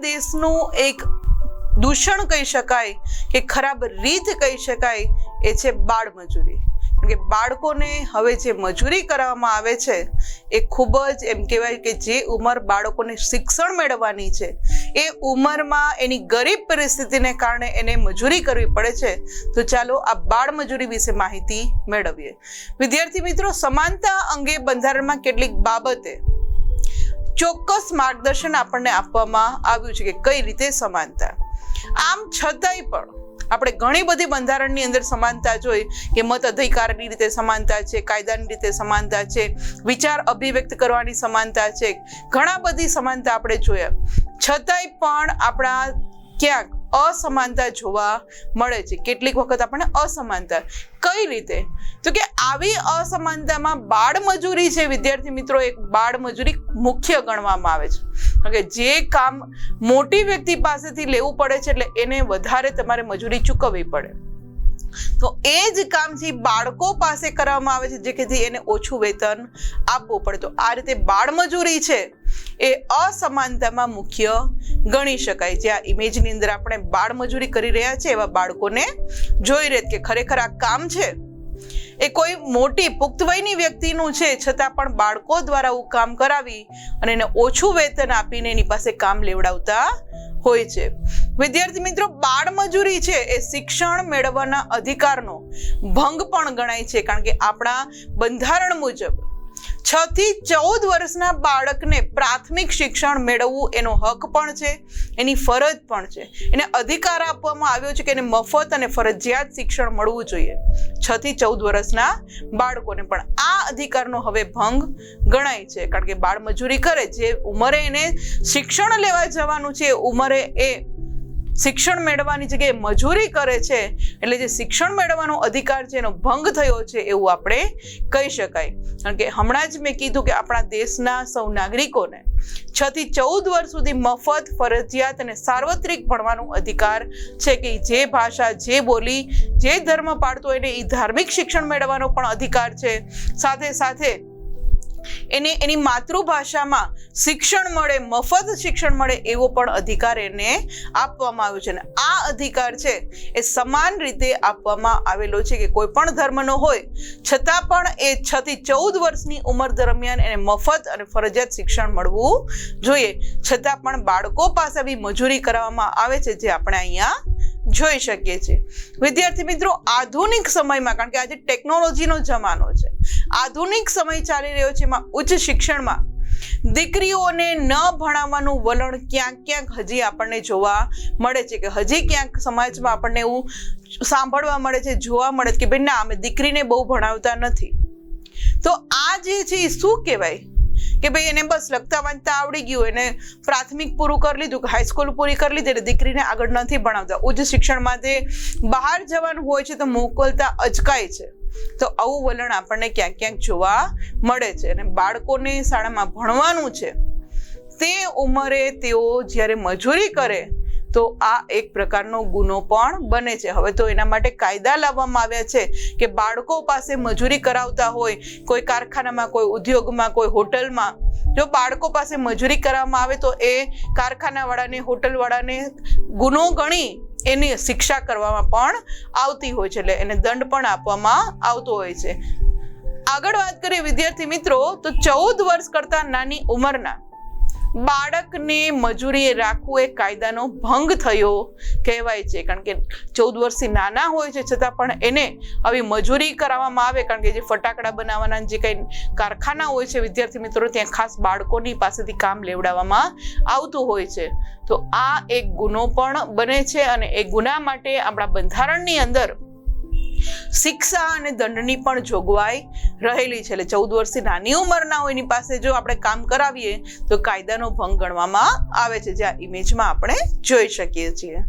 દેશનું એક દૂષણ કહી શકાય કે ખરાબ રીત કહી શકાય એ છે બાળ મજૂરી. કે બાળકોને હવે જે મજૂરી કરવામાં આવે છે એ ખૂબ જ એમ કહેવાય કે જે ઉંમર બાળકોને શિક્ષણ મેળવવાની છે એ ઉંમરમાં એની ગરીબ પરિસ્થિતિને કારણે એને મજૂરી કરવી પડે છે. તો ચાલો આ બાળ મજૂરી વિશે માહિતી મેળવીએ. વિદ્યાર્થી મિત્રો, સમાનતા અંગે બંધારણમાં કેટલીક બાબતે ચોક્કસ માર્ગદર્શન આપણને આપવામાં આવ્યું છે કે કઈ રીતે સમાનતા. આમ છતાંય પણ આપણે ઘણી બધી બંધારણની અંદર સમાનતા જોઈ કે મત અધિકારની રીતે સમાનતા છે, કાયદાની રીતે સમાનતા છે, વિચાર અભિવ્યક્ત કરવાની સમાનતા છે, ઘણા બધી સમાનતા આપણે જોયા. છતાંય પણ આપણા ક્યાંક અસમાનતા જોવા મળે છે. કેટલીક વખત આપણને અસમાનતા કઈ રીતે? તો કે આવી અસમાનતામાં બાળ મજૂરી છે વિદ્યાર્થી મિત્રો, એક બાળ મજૂરી મુખ્ય ગણવામાં આવે છે. કે જે કામ મોટી વ્યક્તિ પાસેથી લેવું પડે છે એટલે એને વધારે તમારે મજૂરી ચૂકવવી પડે, તો એ જ કામ છે બાળકો પાસે કરવામાં આવે છે જેથી એને ઓછું વેતન આપવું પડે. તો આ રીતે બાળ મજૂરી છે એ અસમાનતામાં મુખ્ય ગણી શકાય. જે આ ઇમેજની અંદર આપણે બાળ મજૂરી કરી રહ્યા છે એવા બાળકોને જોઈ રહે કે ખરેખર આ કામ છે એ કોઈ મોટી પુખ્ત વયની વ્યક્તિનું છે, છતાં પણ બાળકો દ્વારા આવું કામ કરાવી અને એને ઓછું વેતન આપીને એની પાસે કામ લેવડાવતા હોય છે. વિદ્યાર્થી મિત્રો, બાળ મજૂરી છે એ શિક્ષણ મેળવવાના અધિકારનો ભંગ પણ ગણાય છે, કારણ કે આપણા બંધારણ મુજબ 6 થી 14 વર્ષના બાળકને પ્રાથમિક શિક્ષણ મેળવવું એનો હક પણ છે, એની ફરજ પણ છે. એને અધિકાર આપવામાં આવ્યો છે કે એને મફત અને ફરજિયાત શિક્ષણ મળવું જોઈએ 6 થી 14 વર્ષના બાળકોને. પણ આ અધિકારનો હવે ભંગ ગણાય છે, કારણ કે બાળ મજૂરી કરે, જે ઉંમરે એને શિક્ષણ લેવા જવાનું છે ઉંમરે એ શિક્ષણ મેળવવાની જગ્યાએ મજૂરી કરે છે, એટલે જે શિક્ષણ મેળવવાનો અધિકાર છે એનો ભંગ થયો છે એવું આપણે કહી શકાય. કારણ કે હમણાં જ મેં કીધું કે આપણા દેશના સૌ નાગરિકોને 6 થી 14 વર્ષ સુધી મફત, ફરજિયાત અને સાર્વત્રિક ભણવાનો અધિકાર છે, કે જે ભાષા, જે બોલી, જે ધર્મ પાળતો હોય એને એ ધાર્મિક શિક્ષણ મેળવવાનો પણ અધિકાર છે. સાથે સાથે એને એની માતૃભાષામાં શિક્ષણ મળે, મફત શિક્ષણ મળે એવો પણ અધિકાર એને આપવામાં આવ્યો છે. અને આ અધિકાર છે એ સમાન રીતે આપવામાં આવેલો છે કે કોઈ પણ ધર્મનો હોય છતાં પણ એ 6 થી 14 વર્ષની ઉંમર દરમિયાન એને મફત અને ફરજિયાત શિક્ષણ મળવું જોઈએ. છતાં પણ બાળકો પાસે આવી મજૂરી કરાવવામાં આવે છે, જે આપણે અહીંયા જોઈ શકીએ છીએ. વિદ્યાર્થી મિત્રો, આધુનિક સમયમાં, કારણ કે આજે ટેકનોલોજીનો જમાનો છે, આધુનિક સમય ચાલી રહ્યો છે, એમાં ઉચ્ચ શિક્ષણમાં દીકરીઓને ન ભણાવવાનું વલણ ક્યાંક હજી આપણને જોવા મળે છે, કે હજી ક્યાંક સમાજમાં આપણને એવું સાંભળવા મળે છે, જોવા મળે છે કે ભાઈ ના, અમે દીકરીને બહુ ભણાવતા નથી. તો આ જે છે એ શું કહેવાય કે ભાઈ એને બસ લખતા વાંચતા આવડી ગયું, એને પ્રાથમિક પૂરું કરી લીધું, હાઈસ્કૂલ પૂરી કરી લીધી, એટલે દીકરીને આગળ નથી ભણાવતા. ઉચ્ચ શિક્ષણ માટે બહાર જવાનું હોય છે તો મોકલતા અચકાય છે. તો આવું વલણ આપણને ક્યાંક જોવા મળે છે. અને બાળકોને શાળામાં ભણવાનું છે તે ઉંમરે તેઓ જ્યારે મજૂરી કરે તો આ એક પ્રકારનો ગુનો પણ બને છે. હવે તો એના માટે કાયદા લાવવામાં આવ્યા છે કે બાળકો પાસે મજૂરી કરાવતા હોય, કોઈ કારખાનામાં, કોઈ ઉદ્યોગમાં, કોઈ હોટલમાં, જો બાળકો પાસે મજૂરી કરાવવામાં આવે તો એ કારખાનાવાળાને, હોટલવાળાને ગુનો ગણી એની શિક્ષા કરવામાં પણ આવતી હોય છે, એટલે એને દંડ પણ આપવામાં આવતો હોય છે. આગળ વાત કરીએ વિદ્યાર્થી મિત્રો, તો 14 વર્ષ કરતા નાની ઉંમરના બાળકને મજૂરી રાખવું એ કાયદાનો ભંગ થયો કહેવાય છે. કારણ કે 14 વર્ષથી નાના હોય છે છતાં પણ એને આવી મજૂરી કરાવવામાં આવે, કારણ કે જે ફટાકડા બનાવવાના જે કંઈ કારખાના હોય છે વિદ્યાર્થી મિત્રો, ત્યાં ખાસ બાળકોની પાસેથી કામ લેવડાવવામાં આવતું હોય છે. તો આ એક ગુનો પણ બને છે, અને એ ગુના માટે આપણા બંધારણની અંદર શિક્ષા અને દંડની પણ જોગવાઈ રહેલી છે. એટલે 14 વર્ષથી નાની ઉંમરના હોય એની પાસે જો આપણે કામ કરાવીએ તો કાયદાનો ભંગ ગણવામાં આવે છે, જે આ ઇમેજમાં આપણે જોઈ શકીએ છીએ.